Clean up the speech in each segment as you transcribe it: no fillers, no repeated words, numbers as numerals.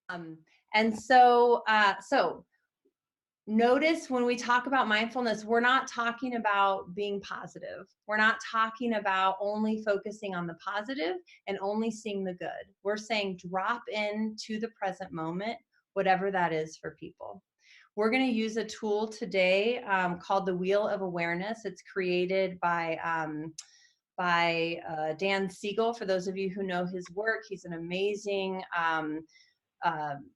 Um, and so, so notice when we talk about mindfulness, we're not talking about being positive. We're not talking about only focusing on the positive and only seeing the good. We're saying drop into the present moment, whatever that is for people. We're going to use a tool today called the Wheel of Awareness. It's created by Dan Siegel. For those of you who know his work, he's an amazing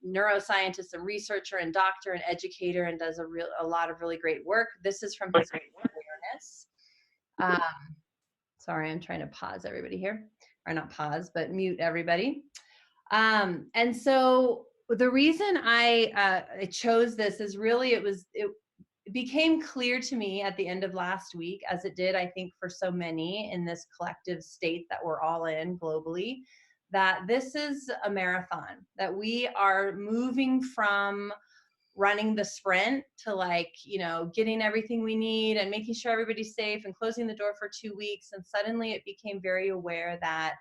neuroscientist and researcher and doctor and educator, and does a lot of really great work. This is from his awareness. Sorry, I'm trying to pause everybody here, or not pause, but mute everybody. And so the reason I chose this is really it became clear to me at the end of last week, as it did, I think, for so many in this collective state that we're all in globally, that this is a marathon, that we are moving from running the sprint to, like, you know, getting everything we need and making sure everybody's safe and closing the door for 2 weeks. And suddenly it became very aware that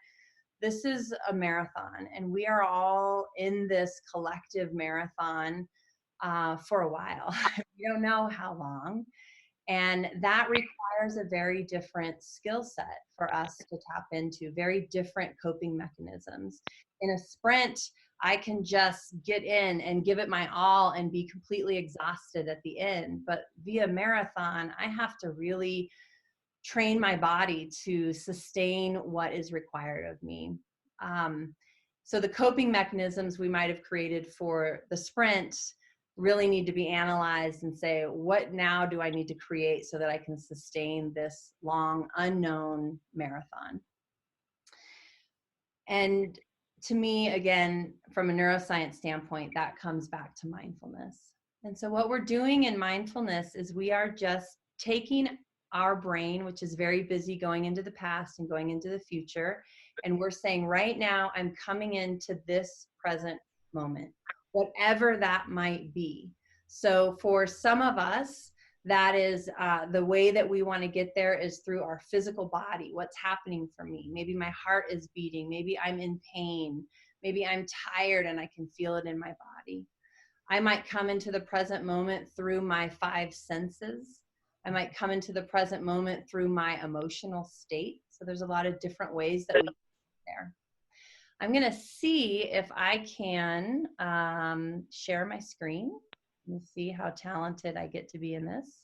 this is a marathon and we are all in this collective marathon for a while. We don't know how long. And that requires a very different skill set for us to tap into, very different coping mechanisms. In a sprint, I can just get in and give it my all and be completely exhausted at the end. But via marathon, I have to really train my body to sustain what is required of me. So the coping mechanisms we might have created for the sprint really need to be analyzed and say, what now do I need to create so that I can sustain this long, unknown marathon? And to me, again, from a neuroscience standpoint, that comes back to mindfulness. And so what we're doing in mindfulness is we are just taking our brain, which is very busy going into the past and going into the future, and we're saying, right now, I'm coming into this present moment, whatever that might be. So for some of us, that is the way that we want to get there is through our physical body. What's happening for me? Maybe my heart is beating. Maybe I'm in pain. Maybe I'm tired and I can feel it in my body. I might come into the present moment through my 5 senses. I might come into the present moment through my emotional state. So there's a lot of different ways that we get there. I'm going to see if I can share my screen. Let me see how talented I get to be in this.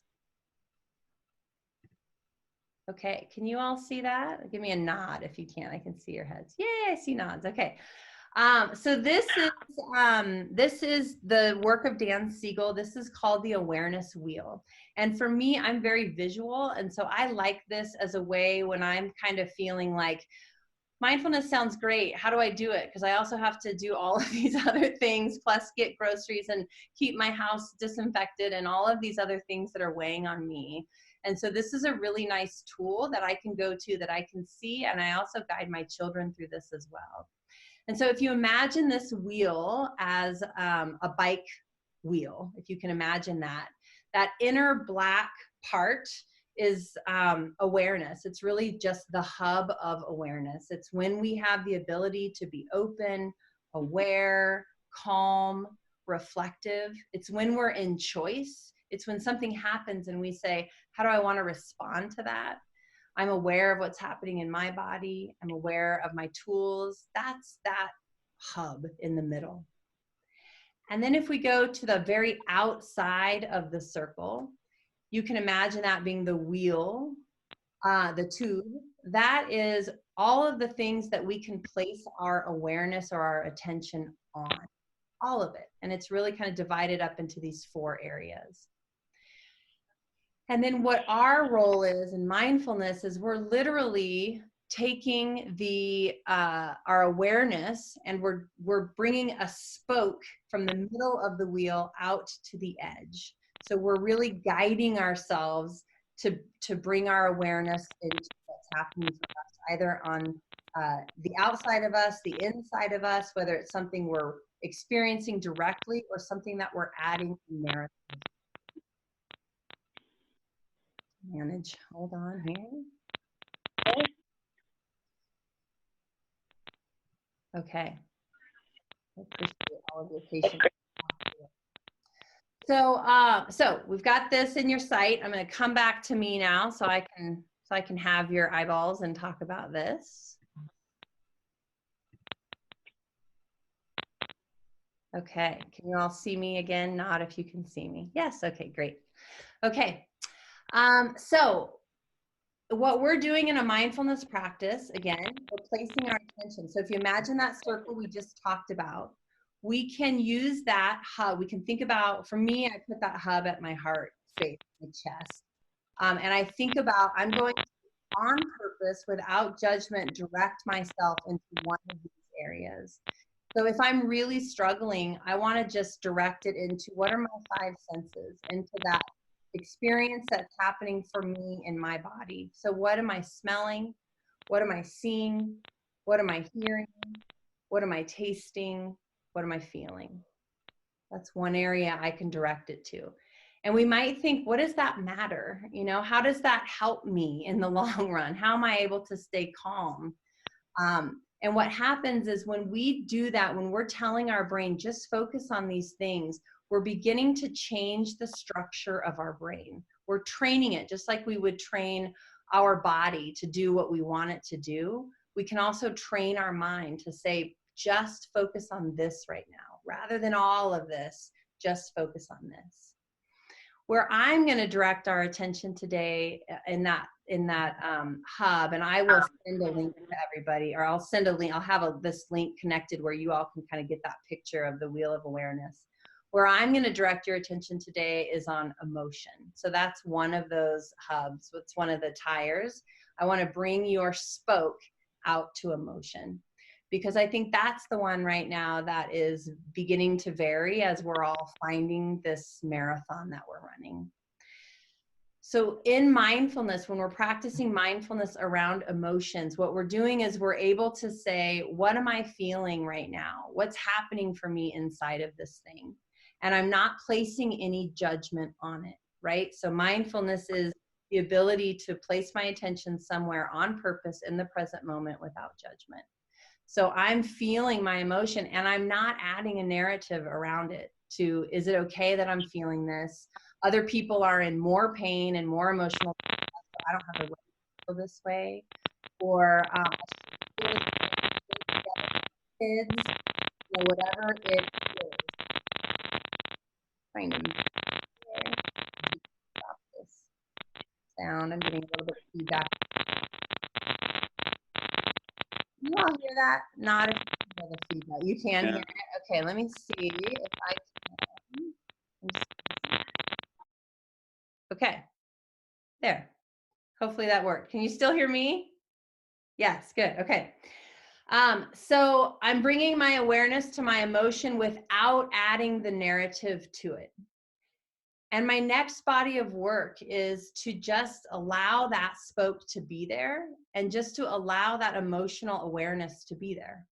Okay, can you all see that? Give me a nod if you can. I can see your heads. Yay, I see nods. Okay. So this is the work of Dan Siegel. This is called the Awareness Wheel. And for me, I'm very visual. And so I like this as a way when I'm kind of feeling like, mindfulness sounds great. How do I do it? Because I also have to do all of these other things, plus get groceries and keep my house disinfected and all of these other things that are weighing on me. And so this is a really nice tool that I can go to, that I can see. And I also guide my children through this as well. And so if you imagine this wheel as a bike wheel, if you can imagine that, that inner black part is awareness. It's really just the hub of awareness. It's when we have the ability to be open, aware, calm, reflective. It's when we're in choice. It's when something happens and we say, how do I want to respond to that? I'm aware of what's happening in my body. I'm aware of my tools. That's that hub in the middle. And then if we go to the very outside of the circle, you can imagine that being the wheel, the tube. That is all of the things that we can place our awareness or our attention on, all of it. And it's really kind of divided up into these 4 areas. And then what our role is in mindfulness is we're literally taking our awareness and we're bringing a spoke from the middle of the wheel out to the edge. So we're really guiding ourselves to bring our awareness into what's happening to us, either on the outside of us, the inside of us, whether it's something we're experiencing directly or something that we're adding narrative. Manage, hold on here. Okay. I appreciate all of your patience. So we've got this in your sight. I'm going to come back to me now so I can have your eyeballs and talk about this. Okay, can you all see me again? Nod if you can see me. Yes, okay, great. Okay, so what we're doing in a mindfulness practice, again, we're placing our attention. So if you imagine that circle we just talked about, we can use that hub. We can think about, for me, I put that hub at my heart space, my chest. And I think about, I'm going to, on purpose, without judgment, direct myself into one of these areas. So if I'm really struggling, I want to just direct it into what are my five senses, into that experience that's happening for me in my body. So what am I smelling? What am I seeing? What am I hearing? What am I tasting? What am I feeling? That's one area I can direct it to. And we might think, what does that matter? You know, how does that help me in the long run? How am I able to stay calm? And what happens is when we do that, when we're telling our brain, just focus on these things, we're beginning to change the structure of our brain. We're training it just like we would train our body to do what we want it to do. We can also train our mind to say, just focus on this right now, rather than all of this, just focus on this. Where I'm going to direct our attention today in that hub, and I will send a link to everybody, or I'll send a link. I'll have this link connected where you all can kind of get that picture of the wheel of awareness. Where I'm going to direct your attention today is on emotion. So that's one of those hubs. It's one of the tires. I want to bring your spoke out to emotion, because I think that's the one right now that is beginning to vary as we're all finding this marathon that we're running. So in mindfulness, when we're practicing mindfulness around emotions, what we're doing is we're able to say, what am I feeling right now? What's happening for me inside of this thing? And I'm not placing any judgment on it, right? So mindfulness is the ability to place my attention somewhere on purpose in the present moment without judgment. So I'm feeling my emotion and I'm not adding a narrative around it to, is it okay that I'm feeling this? Other people are in more pain and more emotional. So I don't have to feel this way. Or kids, or whatever it is. Trying to stop this sound. I'm getting a little bit of feedback. You all hear that? Not if you hear the feedback. You can hear it? Okay, let me see if I can. Okay, there. Hopefully that worked. Can you still hear me? Yes, good. Okay. So I'm bringing my awareness to my emotion without adding the narrative to it. And my next body of work is to just allow that spoke to be there and just to allow that emotional awareness to be there.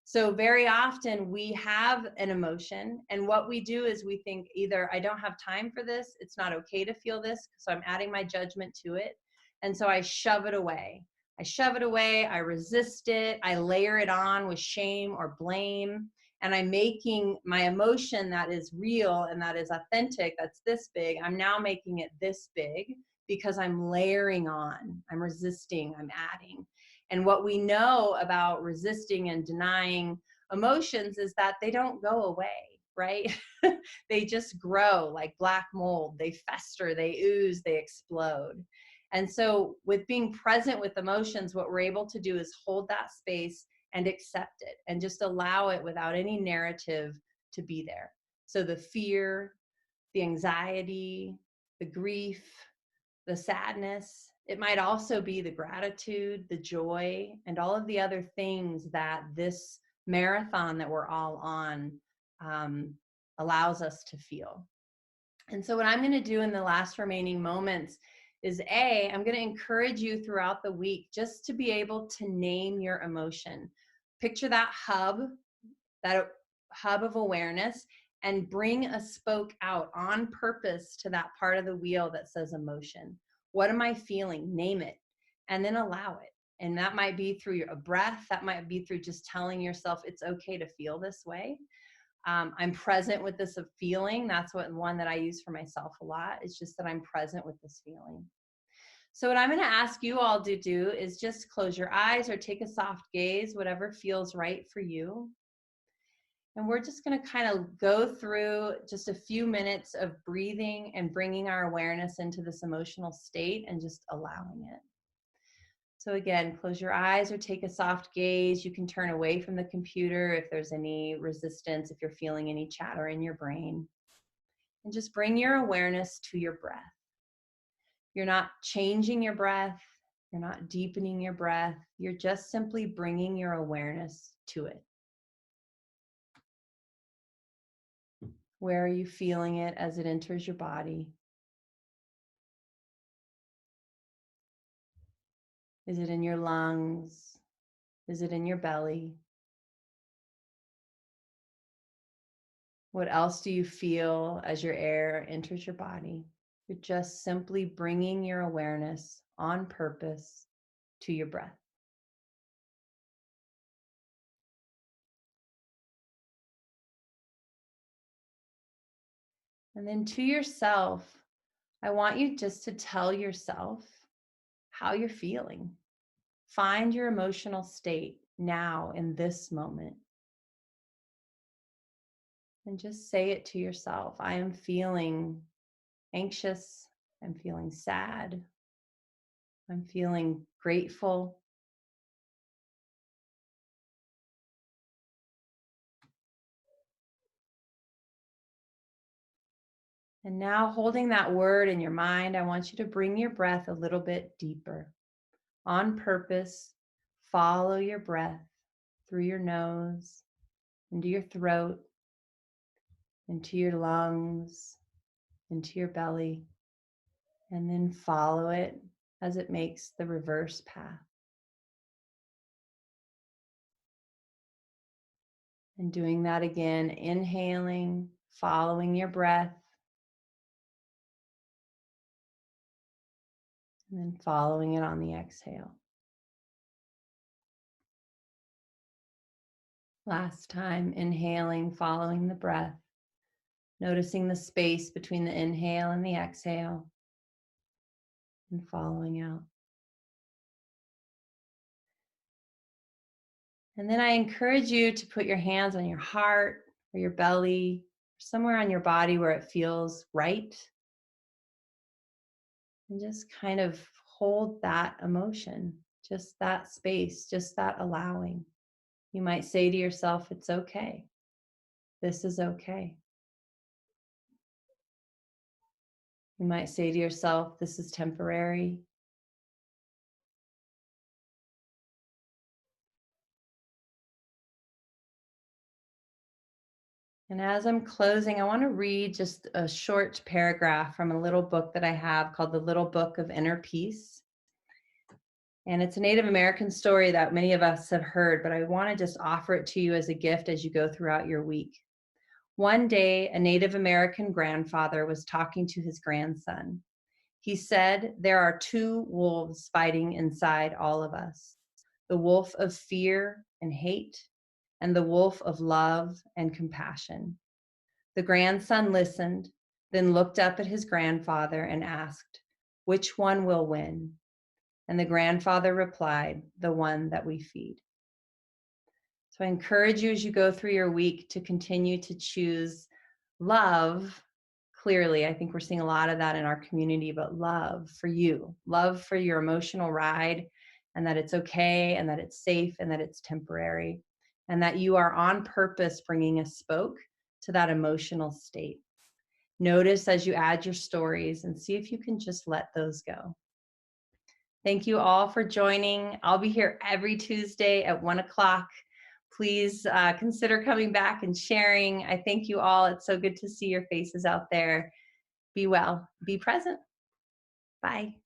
So very often we have an emotion, and what we do is we think either I don't have time for this, it's not okay to feel this, so I'm adding my judgment to it. And so I shove it away. I resist it, I layer it on with shame or blame, and I'm making my emotion that is real and that is authentic, that's this big, I'm now making it this big because I'm layering on, I'm resisting, I'm adding. And what we know about resisting and denying emotions is that they don't go away, right? They just grow like black mold. They fester, they ooze, they explode. And so with being present with emotions, what we're able to do is hold that space and accept it and just allow it without any narrative to be there. So the fear, the anxiety, the grief, the sadness, it might also be the gratitude, the joy, and all of the other things that this marathon that we're all on allows us to feel. And so what I'm going to do in the last remaining moments is I'm going to encourage you throughout the week just to be able to name your emotion. Picture that hub of awareness, and bring a spoke out on purpose to that part of the wheel that says emotion. What am I feeling? Name it, and then allow it. And that might be through a breath. That might be through just telling yourself it's okay to feel this way. I'm present with this feeling. That's one that I use for myself a lot. It's just that I'm present with this feeling. So what I'm going to ask you all to do is just close your eyes or take a soft gaze, whatever feels right for you. And we're just going to kind of go through just a few minutes of breathing and bringing our awareness into this emotional state and just allowing it. So again, close your eyes or take a soft gaze. You can turn away from the computer if there's any resistance, if you're feeling any chatter in your brain. And just bring your awareness to your breath. You're not changing your breath. You're not deepening your breath. You're just simply bringing your awareness to it. Where are you feeling it as it enters your body? Is it in your lungs? Is it in your belly? What else do you feel as your air enters your body? You're just simply bringing your awareness on purpose to your breath. And then to yourself, I want you just to tell yourself how you're feeling. Find your emotional state now in this moment. And just say it to yourself. I am feeling anxious. I'm feeling sad. I'm feeling grateful. And now, holding that word in your mind, I want you to bring your breath a little bit deeper. On purpose, follow your breath through your nose, into your throat, into your lungs, into your belly, and then follow it as it makes the reverse path. And doing that again, inhaling, following your breath, and then following it on the exhale. Last time, inhaling, following the breath, noticing the space between the inhale and the exhale, and following out. And then I encourage you to put your hands on your heart or your belly, somewhere on your body where it feels right. And just kind of hold that emotion, just that space, just that allowing. You might say to yourself, it's okay. This is okay. You might say to yourself, this is temporary. And as I'm closing, I want to read just a short paragraph from a little book that I have called The Little Book of Inner Peace. And it's a Native American story that many of us have heard, but I want to just offer it to you as a gift as you go throughout your week. One day, a Native American grandfather was talking to his grandson. He said, "There are two wolves fighting inside all of us, the wolf of fear and hate, and the wolf of love and compassion." The grandson listened, then looked up at his grandfather and asked, "Which one will win?" And the grandfather replied, "The one that we feed." So I encourage you as you go through your week to continue to choose love. Clearly, I think we're seeing a lot of that in our community, but love for you, love for your emotional ride, and that it's okay, and that it's safe, and that it's temporary, and that you are on purpose bringing a spoke to that emotional state. Notice as you add your stories and see if you can just let those go. Thank you all for joining. I'll be here every Tuesday at 1 o'clock. Please consider coming back and sharing. I thank you all. It's so good to see your faces out there. Be well, be present. Bye.